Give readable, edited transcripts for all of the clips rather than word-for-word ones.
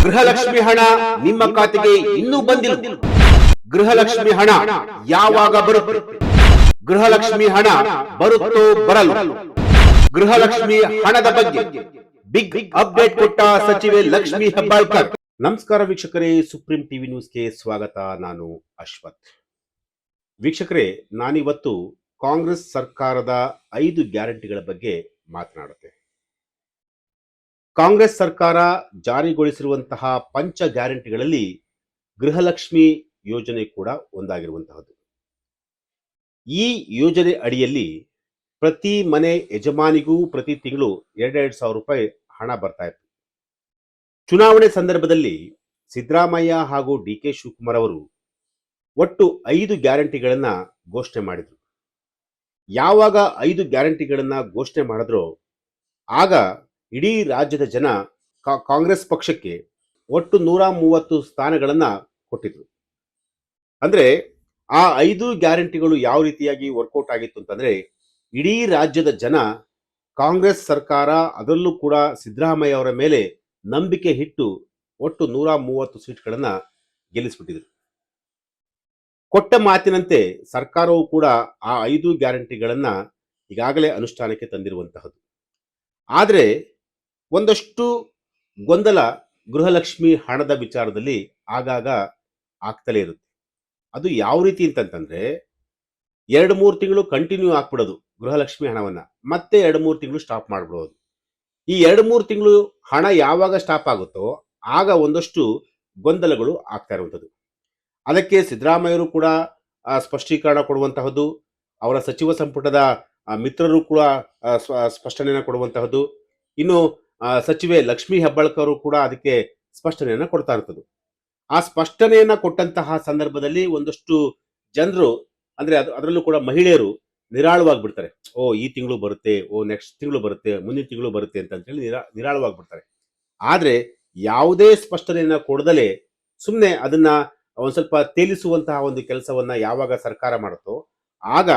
ಗೃಹಲಕ್ಷ್ಮಿ ಹಣ ನಿಮ್ಮ ಖಾತೆಗೆ ಇನ್ನೂ ಬಂದಿಲ್ಲ. ಗೃಹಲಕ್ಷ್ಮಿ ಹಣ ಯಾವಾಗ ಬರುತ್ತೆ? ಗೃಹಲಕ್ಷ್ಮಿ ಹಣ ಬರುತ್ತೋ ಬರಲು? ಗೃಹಲಕ್ಷ್ಮಿ ಹಣದ ಬಗ್ಗೆ ಬಿಗ್ ಅಪ್ಡೇಟ್ ಕೊಟ್ಟ ಸಚಿವೆ ಲಕ್ಷ್ಮಿ ಹೆಬ್ಬಾಳ್ಕರ್. ನಮಸ್ಕಾರ ವೀಕ್ಷಕರೇ, ಸುಪ್ರೀಂ ಟಿವಿ ನ್ಯೂಸ್ಗೆ ಸ್ವಾಗತ. ನಾನು ಅಶ್ವಥ್. ವೀಕ್ಷಕರೇ, ನಾನಿವತ್ತು ಕಾಂಗ್ರೆಸ್ ಸರ್ಕಾರದ 5 ಗ್ಯಾರಂಟಿಗಳ ಬಗ್ಗೆ ಮಾತನಾಡುತ್ತೆ. ಕಾಂಗ್ರೆಸ್ ಸರ್ಕಾರ ಜಾರಿಗೊಳಿಸಿರುವಂತಹ ಪಂಚ ಗ್ಯಾರಂಟಿಗಳಲ್ಲಿ ಗೃಹಲಕ್ಷ್ಮಿ ಯೋಜನೆ ಕೂಡ ಒಂದಾಗಿರುವಂತಹದ್ದು. ಈ ಯೋಜನೆ ಅಡಿಯಲ್ಲಿ ಪ್ರತಿ ಮನೆ ಯಜಮಾನಿಗೂ ಪ್ರತಿ ತಿಂಗಳು 2,000 ರೂಪಾಯಿ ಹಣ ಬರ್ತಾ ಇತ್ತು. ಚುನಾವಣೆ ಸಂದರ್ಭದಲ್ಲಿ ಸಿದ್ದರಾಮಯ್ಯ ಹಾಗೂ ಡಿ.ಕೆ. ಶಿವಕುಮಾರ್ ಅವರು ಒಟ್ಟು 5 ಗ್ಯಾರಂಟಿಗಳನ್ನ ಘೋಷಣೆ ಮಾಡಿದ್ರು. ಯಾವಾಗ 5 ಗ್ಯಾರಂಟಿಗಳನ್ನ ಘೋಷಣೆ ಮಾಡಿದ್ರೋ ಆಗ ಇಡೀ ರಾಜ್ಯದ ಜನ ಕಾಂಗ್ರೆಸ್ ಪಕ್ಷಕ್ಕೆ ಒಟ್ಟು 130 ಸ್ಥಾನಗಳನ್ನ ಕೊಟ್ಟಿದ್ರು. ಅಂದ್ರೆ ಆ 5 ಗ್ಯಾರಂಟಿಗಳು ಯಾವ ರೀತಿಯಾಗಿ ವರ್ಕೌಟ್ ಆಗಿತ್ತು ಅಂತಂದ್ರೆ, ಇಡೀ ರಾಜ್ಯದ ಜನ ಕಾಂಗ್ರೆಸ್ ಸರ್ಕಾರ, ಅದರಲ್ಲೂ ಕೂಡ ಸಿದ್ದರಾಮಯ್ಯ ಅವರ ಮೇಲೆ ನಂಬಿಕೆ ಇಟ್ಟು ಒಟ್ಟು 130 ಸೀಟ್ಗಳನ್ನ ಗೆಲ್ಲಿಸ್ಬಿಟ್ಟಿದ್ರು. ಕೊಟ್ಟ ಮಾತಿನಂತೆ ಸರ್ಕಾರವು ಕೂಡ ಆ 5 ಗ್ಯಾರಂಟಿಗಳನ್ನ ಈಗಾಗಲೇ ಅನುಷ್ಠಾನಕ್ಕೆ ತಂದಿರುವಂತಹದ್ದು. ಆದರೆ ಒಂದಷ್ಟು ಗೊಂದಲ ಗೃಹಲಕ್ಷ್ಮಿ ಹಣದ ವಿಚಾರದಲ್ಲಿ ಆಗಾಗ ಆಗ್ತಲೇ ಇರುತ್ತೆ. ಅದು ಯಾವ ರೀತಿ ಅಂತಂತಂದ್ರೆ, 2-3 ತಿಂಗಳು ಕಂಟಿನ್ಯೂ ಆಗ್ಬಿಡೋದು ಗೃಹಲಕ್ಷ್ಮಿ ಹಣವನ್ನ, ಮತ್ತೆ 2-3 ತಿಂಗಳು ಸ್ಟಾಪ್ ಮಾಡ್ಬಿಡೋದು. ಈ 2-3 ತಿಂಗಳು ಹಣ ಯಾವಾಗ ಸ್ಟಾಪ್ ಆಗುತ್ತೋ ಆಗ ಒಂದಷ್ಟು ಗೊಂದಲಗಳು ಆಗ್ತಾ ಇರುವಂಥದ್ದು. ಅದಕ್ಕೆ ಸಿದ್ದರಾಮಯ್ಯರು ಕೂಡ ಸ್ಪಷ್ಟೀಕರಣ ಕೊಡುವಂತಹದ್ದು, ಅವರ ಸಚಿವ ಸಂಪುಟದ ಮಿತ್ರರು ಕೂಡ ಸ್ಪಷ್ಟನೆಯನ್ನು ಕೊಡುವಂತಹದ್ದು, ಇನ್ನು ಸಚಿವೆ ಲಕ್ಷ್ಮಿ ಹೆಬ್ಬಾಳ್ಕರ್ ಕೂಡ ಅದಕ್ಕೆ ಸ್ಪಷ್ಟನೆಯನ್ನ ಕೊಡ್ತಾ ಇರ್ತದ್ದು. ಆ ಸ್ಪಷ್ಟನೆಯನ್ನ ಕೊಟ್ಟಂತಹ ಸಂದರ್ಭದಲ್ಲಿ ಒಂದಷ್ಟು ಜನರು, ಅಂದ್ರೆ ಅದರಲ್ಲೂ ಕೂಡ ಮಹಿಳೆಯರು ನಿರಾಳವಾಗ್ಬಿಡ್ತಾರೆ. ಈ ತಿಂಗಳು ಬರುತ್ತೆ, ನೆಕ್ಸ್ಟ್ ತಿಂಗಳು ಬರುತ್ತೆ, ಮುಂದಿನ ತಿಂಗಳು ಬರುತ್ತೆ ಅಂತ ಹೇಳಿ ನಿರಾಳವಾಗ್ಬಿಡ್ತಾರೆ. ಆದ್ರೆ ಯಾವುದೇ ಸ್ಪಷ್ಟನೆಯನ್ನ ಕೊಡದಲೇ ಸುಮ್ಮನೆ ಅದನ್ನ ಒಂದ್ ಸ್ವಲ್ಪ ತೇಲಿಸುವಂತಹ ಒಂದು ಕೆಲಸವನ್ನ ಯಾವಾಗ ಸರ್ಕಾರ ಮಾಡುತ್ತೋ ಆಗ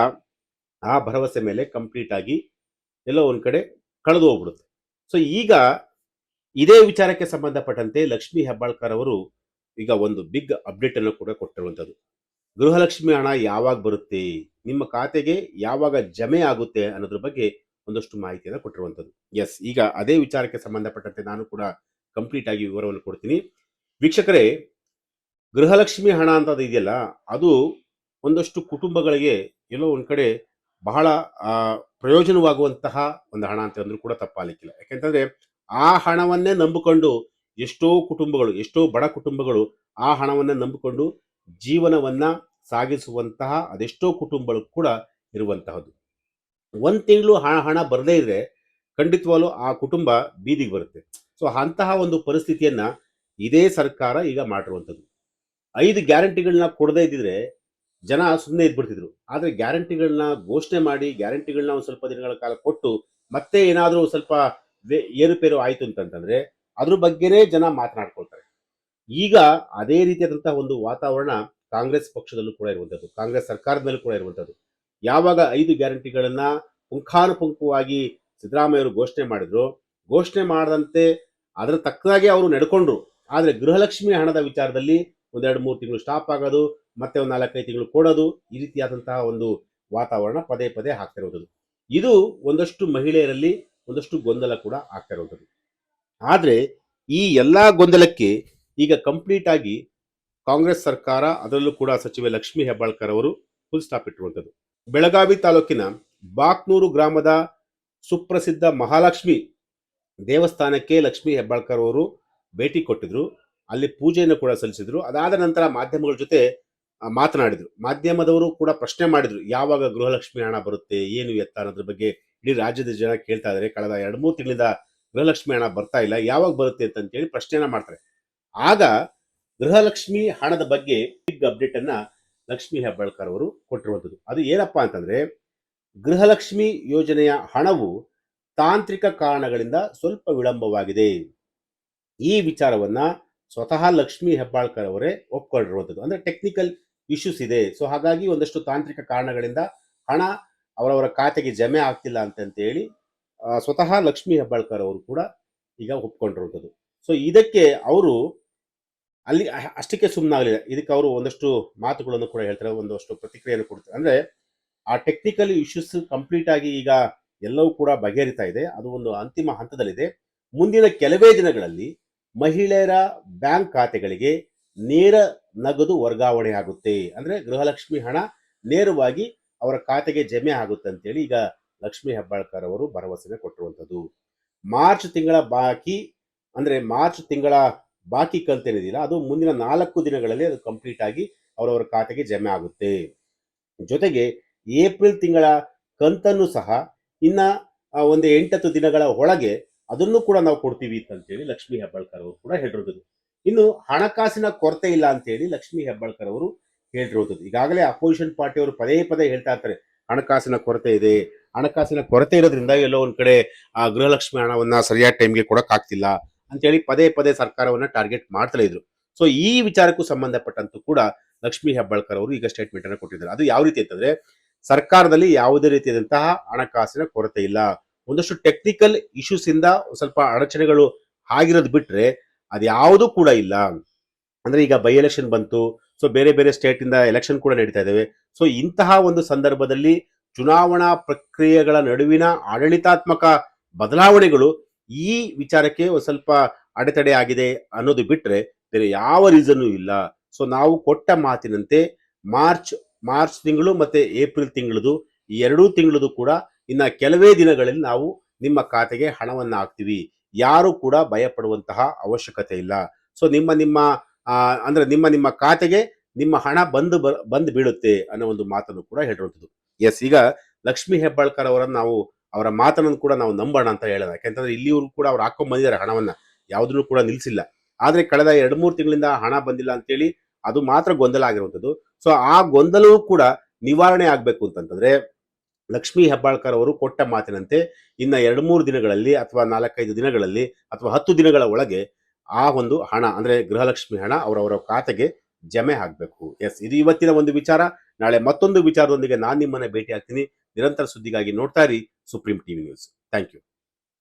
ಆ ಭರವಸೆ ಮೇಲೆ ಕಂಪ್ಲೀಟ್ ಆಗಿ ಎಲ್ಲೋ ಒಂದ್ ಕಡೆ ಕಳೆದು ಹೋಗ್ಬಿಡುತ್ತೆ. ಸೊ ಈಗ ಇದೇ ವಿಚಾರಕ್ಕೆ ಸಂಬಂಧಪಟ್ಟಂತೆ ಲಕ್ಷ್ಮಿ ಹೆಬ್ಬಾಳ್ಕರ್ ಅವರು ಈಗ ಒಂದು ಬಿಗ್ ಅಪ್ಡೇಟ್ ಅನ್ನು ಕೂಡ ಕೊಟ್ಟಿರುವಂಥದ್ದು. ಗೃಹಲಕ್ಷ್ಮಿ ಹಣ ಯಾವಾಗ ಬರುತ್ತೆ, ನಿಮ್ಮ ಖಾತೆಗೆ ಯಾವಾಗ ಜಮೆ ಆಗುತ್ತೆ ಅನ್ನೋದ್ರ ಬಗ್ಗೆ ಒಂದಷ್ಟು ಮಾಹಿತಿಯನ್ನು ಕೊಟ್ಟಿರುವಂಥದ್ದು. ಎಸ್, ಈಗ ಅದೇ ವಿಚಾರಕ್ಕೆ ಸಂಬಂಧಪಟ್ಟಂತೆ ನಾನು ಕೂಡ ಕಂಪ್ಲೀಟ್ ಆಗಿ ವಿವರವನ್ನು ಕೊಡ್ತೀನಿ. ವೀಕ್ಷಕರೇ, ಗೃಹಲಕ್ಷ್ಮಿ ಹಣ ಅಂತ ಇದೆಯಲ್ಲ, ಅದು ಒಂದಷ್ಟು ಕುಟುಂಬಗಳಿಗೆ ಎಲ್ಲೋ ಒಂದ್ ಕಡೆ ಬಹಳ ಪ್ರಯೋಜನವಾಗುವಂತಹ ಒಂದು ಹಣ ಅಂತ ಅಂದ್ರೂ ಕೂಡ ತಪ್ಪಾಲಿಕ್ಕಿಲ್ಲ. ಯಾಕೆಂತಂದ್ರೆ ಆ ಹಣವನ್ನೇ ನಂಬಿಕೊಂಡು ಎಷ್ಟೋ ಕುಟುಂಬಗಳು, ಎಷ್ಟೋ ಬಡ ಕುಟುಂಬಗಳು ಆ ಹಣವನ್ನೇ ನಂಬಿಕೊಂಡು ಜೀವನವನ್ನ ಸಾಗಿಸುವಂತಹ ಅದೆಷ್ಟೋ ಕುಟುಂಬಗಳು ಕೂಡ ಇರುವಂತಹದ್ದು. 1 ತಿಂಗಳು ಹಣ ಬರದೇ ಇದ್ರೆ ಖಂಡಿತವಾಗ್ಲೂ ಆ ಕುಟುಂಬ ಬೀದಿಗೆ ಬರುತ್ತೆ. ಸೊ ಅಂತಹ ಒಂದು ಪರಿಸ್ಥಿತಿಯನ್ನ ಇದೇ ಸರ್ಕಾರ ಈಗ ಮಾಡಿರುವಂಥದ್ದು. 5 ಗ್ಯಾರಂಟಿಗಳನ್ನ ಕೊಡದೇ ಇದ್ದಿದ್ರೆ ಜನ ಸುಮ್ಮನೆ ಇದ್ಬಿಡ್ತಿದ್ರು. ಆದ್ರೆ ಗ್ಯಾರಂಟಿಗಳನ್ನ ಘೋಷಣೆ ಮಾಡಿ, ಗ್ಯಾರಂಟಿಗಳನ್ನ ಒಂದು ಸ್ವಲ್ಪ ದಿನಗಳ ಕಾಲ ಕೊಟ್ಟು ಮತ್ತೆ ಏನಾದರೂ ಸ್ವಲ್ಪ ಏರುಪೇರು ಆಯ್ತು ಅಂತಂತಂದ್ರೆ ಅದ್ರ ಬಗ್ಗೆನೇ ಜನ ಮಾತನಾಡ್ಕೊಳ್ತಾರೆ. ಈಗ ಅದೇ ರೀತಿಯಾದಂತಹ ಒಂದು ವಾತಾವರಣ ಕಾಂಗ್ರೆಸ್ ಪಕ್ಷದಲ್ಲೂ ಕೂಡ ಇರುವಂಥದ್ದು, ಕಾಂಗ್ರೆಸ್ ಸರ್ಕಾರದ ಮೇಲೂ ಕೂಡ ಇರುವಂಥದ್ದು. ಯಾವಾಗ 5 ಗ್ಯಾರಂಟಿಗಳನ್ನ ಪುಂಖಾನುಪುಂಖವಾಗಿ ಸಿದ್ದರಾಮಯ್ಯವರು ಘೋಷಣೆ ಮಾಡಿದ್ರು, ಘೋಷಣೆ ಮಾಡದಂತೆ ಅದರ ತಕ್ಕದಾಗಿ ಅವರು ನಡ್ಕೊಂಡ್ರು. ಆದ್ರೆ ಗೃಹಲಕ್ಷ್ಮಿ ಹಣದ ವಿಚಾರದಲ್ಲಿ 1-2-3 ತಿಂಗಳು ಸ್ಟಾಪ್ ಆಗೋದು, ಮತ್ತೆ 4-5 ತಿಂಗಳು ಕೊಡೋದು, ಈ ರೀತಿಯಾದಂತಹ ಒಂದು ವಾತಾವರಣ ಪದೇ ಪದೇ ಆಗ್ತಾ ಇರುವಂಥದ್ದು. ಇದು ಒಂದಷ್ಟು ಮಹಿಳೆಯರಲ್ಲಿ ಒಂದಷ್ಟು ಗೊಂದಲ ಕೂಡ ಆಗ್ತಾ ಇರುವಂಥದ್ದು. ಆದ್ರೆ ಈ ಎಲ್ಲಾ ಗೊಂದಲಕ್ಕೆ ಈಗ ಕಂಪ್ಲೀಟ್ ಆಗಿ ಕಾಂಗ್ರೆಸ್ ಸರ್ಕಾರ, ಅದರಲ್ಲೂ ಕೂಡ ಸಚಿವೆ ಲಕ್ಷ್ಮಿ ಹೆಬ್ಬಾಳ್ಕರ್ ಅವರು ಫುಲ್ ಸ್ಟಾಪ್ ಇಟ್ಟಿರುವಂಥದ್ದು. ಬೆಳಗಾವಿ ತಾಲೂಕಿನ ಬಾಕ್ನೂರು ಗ್ರಾಮದ ಸುಪ್ರಸಿದ್ಧ ಮಹಾಲಕ್ಷ್ಮಿ ದೇವಸ್ಥಾನಕ್ಕೆ ಲಕ್ಷ್ಮಿ ಹೆಬ್ಬಾಳ್ಕರ್ ಅವರು ಭೇಟಿ ಕೊಟ್ಟಿದ್ರು. ಅಲ್ಲಿ ಪೂಜೆಯನ್ನು ಕೂಡ ಸಲ್ಲಿಸಿದ್ರು. ಅದಾದ ನಂತರ ಮಾಧ್ಯಮಗಳ ಜೊತೆ ಮಾತನಾಡಿದ್ರು. ಮಾಧ್ಯಮದವರು ಕೂಡ ಪ್ರಶ್ನೆ ಮಾಡಿದ್ರು, ಯಾವಾಗ ಗೃಹಲಕ್ಷ್ಮಿ ಹಣ ಬರುತ್ತೆ, ಏನು ಎತ್ತ ಅನ್ನೋದ್ರ ಬಗ್ಗೆ ಇಡೀ ರಾಜ್ಯದ ಜನ ಕೇಳ್ತಾ ಇದ್ದಾರೆ. ಕಳೆದ 2-3 ತಿಂಗಳಿಂದ ಗೃಹಲಕ್ಷ್ಮಿ ಹಣ ಬರ್ತಾ ಇಲ್ಲ, ಯಾವಾಗ ಬರುತ್ತೆ ಅಂತೇಳಿ ಪ್ರಶ್ನೆಯನ್ನ ಮಾಡ್ತಾರೆ. ಆಗ ಗೃಹಲಕ್ಷ್ಮಿ ಹಣದ ಬಗ್ಗೆ ಬಿಗ್ ಅಪ್ಡೇಟ್ ಅನ್ನ ಲಕ್ಷ್ಮಿ ಹೆಬ್ಬಾಳ್ಕರ್ ಅವರು ಕೊಟ್ಟಿರುವಂಥದ್ದು. ಅದು ಏನಪ್ಪಾ ಅಂತಂದ್ರೆ, ಗೃಹಲಕ್ಷ್ಮಿ ಯೋಜನೆಯ ಹಣವು ತಾಂತ್ರಿಕ ಕಾರಣಗಳಿಂದ ಸ್ವಲ್ಪ ವಿಳಂಬವಾಗಿದೆ. ಈ ವಿಚಾರವನ್ನ ಸ್ವತಃ ಲಕ್ಷ್ಮಿ ಹೆಬ್ಬಾಳ್ಕರ್ ಅವರೇ ಒಪ್ಕೊಂಡಿರುವಂಥದ್ದು. ಅಂದ್ರೆ ಟೆಕ್ನಿಕಲ್ ಇಶ್ಯೂಸ್ ಇದೆ, ಸೊ ಹಾಗಾಗಿ ಒಂದಷ್ಟು ತಾಂತ್ರಿಕ ಕಾರಣಗಳಿಂದ ಹಣ ಅವರವರ ಖಾತೆಗೆ ಜಮೆ ಆಗ್ತಿಲ್ಲ ಅಂತೇಳಿ ಸ್ವತಃ ಲಕ್ಷ್ಮಿ ಹೆಬ್ಬಾಳ್ಕರ್ ಅವರು ಕೂಡ ಈಗ ಒಪ್ಕೊಂಡಿರುವಂಥದ್ದು. ಸೊ ಇದಕ್ಕೆ ಅವರು ಅಲ್ಲಿ ಅಷ್ಟಕ್ಕೆ ಸುಮ್ಮನಾಗಲಿಲ್ಲ. ಇದಕ್ಕೆ ಅವರು ಒಂದಷ್ಟು ಮಾತುಗಳನ್ನು ಕೂಡ ಹೇಳ್ತಾರೆ, ಒಂದಷ್ಟು ಪ್ರತಿಕ್ರಿಯೆಯನ್ನು ಕೊಡ್ತಾರೆ. ಅಂದ್ರೆ ಆ ಟೆಕ್ನಿಕಲ್ ಇಶ್ಯೂಸ್ ಕಂಪ್ಲೀಟ್ ಆಗಿ ಈಗ ಎಲ್ಲವೂ ಕೂಡ ಬಗೆಹರಿತಾ ಇದೆ. ಅದು ಒಂದು ಅಂತಿಮ ಹಂತದಲ್ಲಿದೆ. ಮುಂದಿನ ಕೆಲವೇ ದಿನಗಳಲ್ಲಿ ಮಹಿಳೆಯರ ಬ್ಯಾಂಕ್ ಖಾತೆಗಳಿಗೆ ನೇರ ನಗದು ವರ್ಗಾವಣೆ ಆಗುತ್ತೆ. ಅಂದ್ರೆ ಗೃಹಲಕ್ಷ್ಮಿ ಹಣ ನೇರವಾಗಿ ಅವರ ಖಾತೆಗೆ ಜಮೆ ಆಗುತ್ತೆ ಅಂತೇಳಿ ಈಗ ಲಕ್ಷ್ಮಿ ಹೆಬ್ಬಾಳ್ಕರ್ ಅವರು ಭರವಸೆ ಕೊಟ್ಟಿರುವಂಥದ್ದು. ಮಾರ್ಚ್ ತಿಂಗಳ ಬಾಕಿ, ಅಂದ್ರೆ ಮಾರ್ಚ್ ತಿಂಗಳ ಬಾಕಿ ಕಂತೇನಿದೆಯಲ್ಲ, ಅದು ಮುಂದಿನ 4 ದಿನಗಳಲ್ಲಿ ಅದು ಕಂಪ್ಲೀಟ್ ಆಗಿ ಅವರವರ ಖಾತೆಗೆ ಜಮೆ ಆಗುತ್ತೆ. ಜೊತೆಗೆ ಏಪ್ರಿಲ್ ತಿಂಗಳ ಕಂತನ್ನು ಸಹ ಇನ್ನ ಒಂದು 8-10 ದಿನಗಳ ಒಳಗೆ ಅದನ್ನು ಕೂಡ ನಾವು ಕೊಡ್ತೀವಿ ಅಂತೇಳಿ ಲಕ್ಷ್ಮಿ ಹೆಬ್ಬಾಳ್ಕರ್ ಅವರು ಕೂಡ ಹೇಳಿರೋದು. ಇನ್ನು ಹಣಕಾಸಿನ ಕೊರತೆ ಇಲ್ಲ ಅಂತೇಳಿ ಲಕ್ಷ್ಮಿ ಹೆಬ್ಬಾಳ್ಕರ್ ಅವರು ಹೇಳಿರೋದು. ಈಗಾಗಲೇ ಅಪೋಸಿಷನ್ ಪಾರ್ಟಿ ಅವರು ಪದೇ ಪದೇ ಹೇಳ್ತಾ ಇರ್ತಾರೆ ಹಣಕಾಸಿನ ಕೊರತೆ ಇದೆ, ಹಣಕಾಸಿನ ಕೊರತೆ ಇರೋದ್ರಿಂದ ಎಲ್ಲೋ ಒಂದ್ ಕಡೆ ಆ ಗೃಹಲಕ್ಷ್ಮಿ ಹಣವನ್ನ ಸರಿಯಾದ ಟೈಮ್ಗೆ ಕೊಡಕ್ ಆಗ್ತಿಲ್ಲ ಅಂತೇಳಿ ಪದೇ ಪದೇ ಸರ್ಕಾರವನ್ನ ಟಾರ್ಗೆಟ್ ಮಾಡ್ತಲೇ ಇದ್ರು. ಸೊ ಈ ವಿಚಾರಕ್ಕೂ ಸಂಬಂಧಪಟ್ಟಂತೂ ಕೂಡ ಲಕ್ಷ್ಮಿ ಹೆಬ್ಬಾಳ್ಕರ್ ಅವರು ಈಗ ಸ್ಟೇಟ್ಮೆಂಟ್ ಅನ್ನು ಕೊಟ್ಟಿದ್ದಾರೆ. ಅದು ಯಾವ ರೀತಿ ಅಂತಂದ್ರೆ, ಸರ್ಕಾರದಲ್ಲಿ ಯಾವುದೇ ರೀತಿಯಾದಂತಹ ಹಣಕಾಸಿನ ಕೊರತೆ ಇಲ್ಲ. ಒಂದಷ್ಟು ಟೆಕ್ನಿಕಲ್ ಇಶ್ಯೂಸ್ ಇಂದ ಸ್ವಲ್ಪ ಅಡಚಣೆಗಳು ಆಗಿರೋದು ಬಿಟ್ರೆ ಅದ್ಯಾವುದೂ ಕೂಡ ಇಲ್ಲ. ಅಂದ್ರೆ ಈಗ ಬೈ ಎಲೆಕ್ಷನ್ ಬಂತು, ಸೊ ಬೇರೆ ಬೇರೆ ಸ್ಟೇಟ್ ಇಂದ ಎಲೆಕ್ಷನ್ ಕೂಡ ನಡೀತಾ ಇದಾವೆ. ಸೊ ಇಂತಹ ಒಂದು ಸಂದರ್ಭದಲ್ಲಿ ಚುನಾವಣಾ ಪ್ರಕ್ರಿಯೆಗಳ ನಡುವಿನ ಆಡಳಿತಾತ್ಮಕ ಬದಲಾವಣೆಗಳು ಈ ವಿಚಾರಕ್ಕೆ ಒಂದು ಸ್ವಲ್ಪ ಅಡೆತಡೆ ಆಗಿದೆ ಅನ್ನೋದು ಬಿಟ್ರೆ ಬೇರೆ ಯಾವ ರೀಸನ್ ಇಲ್ಲ. ಸೊ ನಾವು ಕೊಟ್ಟ ಮಾತಿನಂತೆ ಮಾರ್ಚ್ ತಿಂಗಳು ಮತ್ತೆ ಏಪ್ರಿಲ್ ತಿಂಗಳದು, ಈ 2 ತಿಂಗಳದು ಕೂಡ ಇನ್ನ ಕೆಲವೇ ದಿನಗಳಲ್ಲಿ ನಾವು ನಿಮ್ಮ ಖಾತೆಗೆ ಹಣವನ್ನ ಹಾಕ್ತಿವಿ. ಯಾರು ಕೂಡ ಭಯ ಪಡುವಂತಹ ಅವಶ್ಯಕತೆ ಇಲ್ಲ. ಸೊ ನಿಮ್ಮ ಅಂದ್ರೆ ನಿಮ್ಮ ಖಾತೆಗೆ ನಿಮ್ಮ ಹಣ ಬಂದು ಬೀಳುತ್ತೆ ಅನ್ನೋ ಒಂದು ಮಾತನ್ನು ಕೂಡ ಹೇಳಿರುವಂಥದ್ದು. ಎಸ್, ಈಗ ಲಕ್ಷ್ಮಿ ಹೆಬ್ಬಾಳ್ಕರ್ ಅವರನ್ನು ನಾವು ಅವರ ಮಾತನ್ನು ಕೂಡ ನಾವು ನಂಬೋಣ ಅಂತ ಹೇಳೋಣ. ಯಾಕೆಂತಂದ್ರೆ ಇಲ್ಲಿಯವರು ಕೂಡ ಅವ್ರು ಹಾಕೊಂಡ್ ಬಂದಿದ್ದಾರೆ ಹಣವನ್ನ, ಯಾವುದನ್ನು ಕೂಡ ನಿಲ್ಸಿಲ್ಲ. ಆದ್ರೆ ಕಳೆದ 2-3 ತಿಂಗಳಿಂದ ಹಣ ಬಂದಿಲ್ಲ ಅಂತೇಳಿ ಅದು ಮಾತ್ರ ಗೊಂದಲ ಆಗಿರುವಂಥದ್ದು. ಸೊ ಆ ಗೊಂದಲವೂ ಕೂಡ ನಿವಾರಣೆ ಆಗ್ಬೇಕು ಅಂತಂತಂದ್ರೆ ಲಕ್ಷ್ಮಿ ಹೆಬ್ಬಾಳ್ಕರ್ ಅವರು ಕೊಟ್ಟ ಮಾತಿನಂತೆ ಇನ್ನ 2-3 ದಿನಗಳಲ್ಲಿ ಅಥವಾ 4-5 ದಿನಗಳಲ್ಲಿ ಅಥವಾ 10 ದಿನಗಳ ಒಳಗೆ ಆ ಒಂದು ಹಣ ಅಂದ್ರೆ ಗೃಹಲಕ್ಷ್ಮಿ ಹಣ ಅವರವರ ಖಾತೆಗೆ ಜಮೆ ಆಗ್ಬೇಕು. ಎಸ್, ಇದು ಇವತ್ತಿನ ಒಂದು ವಿಚಾರ. ನಾಳೆ ಮತ್ತೊಂದು ವಿಚಾರದೊಂದಿಗೆ ನಾನು ನಿಮ್ಮನ್ನ ಭೇಟಿ ಆಗ್ತೀನಿ. ನಿರಂತರ ಸುದ್ದಿಗಾಗಿ ನೋಡ್ತಾ ಇರಿ supreme TV news. Thank you.